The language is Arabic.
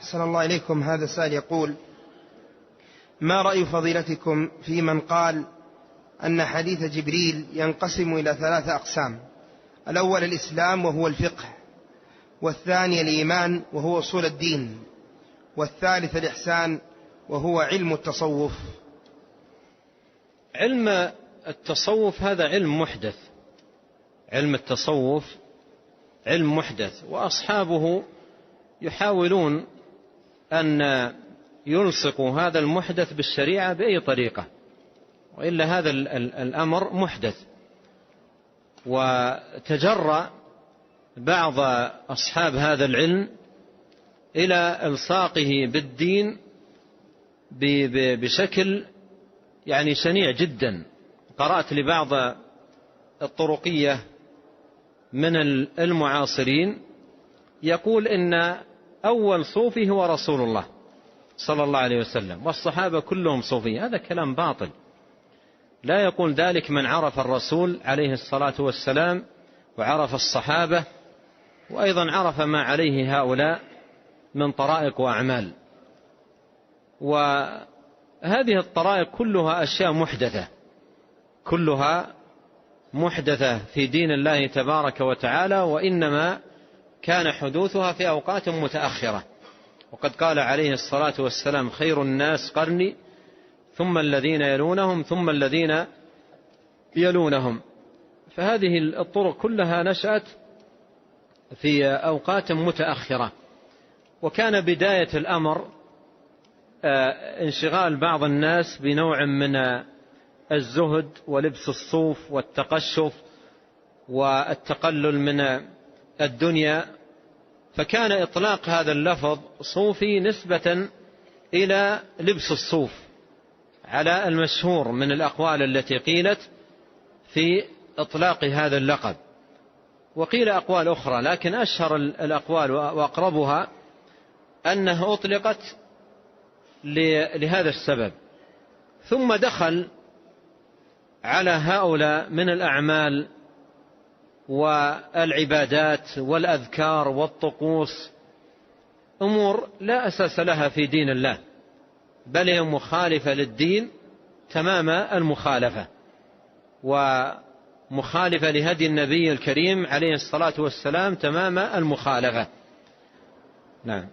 أحسن الله إليكم. هذا السائل يقول: ما رأي فضيلتكم في من قال أن حديث جبريل ينقسم إلى 3 أقسام؟ الأول الإسلام وهو الفقه، والثاني الإيمان وهو أصول الدين، والثالث الإحسان وهو علم التصوف. علم التصوف هذا علم محدث، علم التصوف علم محدث، وأصحابه يحاولون أن يلصقوا هذا المحدث بالشريعة بأي طريقة، وإلا هذا الأمر محدث. وتجرأ بعض أصحاب هذا العلم إلى إلصاقه بالدين بشكل يعني شنيع جدا. قرأت لبعض الطرقية من المعاصرين يقول إن أول صوفي هو رسول الله صلى الله عليه وسلم، والصحابة كلهم صوفية. هذا كلام باطل. لا يقول ذلك من عرف الرسول عليه الصلاة والسلام وعرف الصحابة، وأيضا عرف ما عليه هؤلاء من طرائق وأعمال. وهذه الطرائق كلها أشياء محدثة، كلها محدثة في دين الله تبارك وتعالى، وإنما كان حدوثها في أوقات متأخرة. وقد قال عليه الصلاة والسلام: خير الناس قرني ثم الذين يلونهم ثم الذين يلونهم. فهذه الطرق كلها نشأت في أوقات متأخرة، وكان بداية الأمر انشغال بعض الناس بنوع من الزهد ولبس الصوف والتقشف والتقلل من الدنيا، فكان إطلاق هذا اللفظ صوفي نسبة إلى لبس الصوف على المشهور من الأقوال التي قيلت في إطلاق هذا اللقب. وقيل أقوال أخرى، لكن أشهر الأقوال وأقربها أنها أطلقت لهذا السبب. ثم دخل على هؤلاء من الأعمال والعبادات والأذكار والطقوس أمور لا أساس لها في دين الله، بل هي مخالفة للدين تمام المخالفة، ومخالفة لهدي النبي الكريم عليه الصلاة والسلام تمام المخالفة. نعم.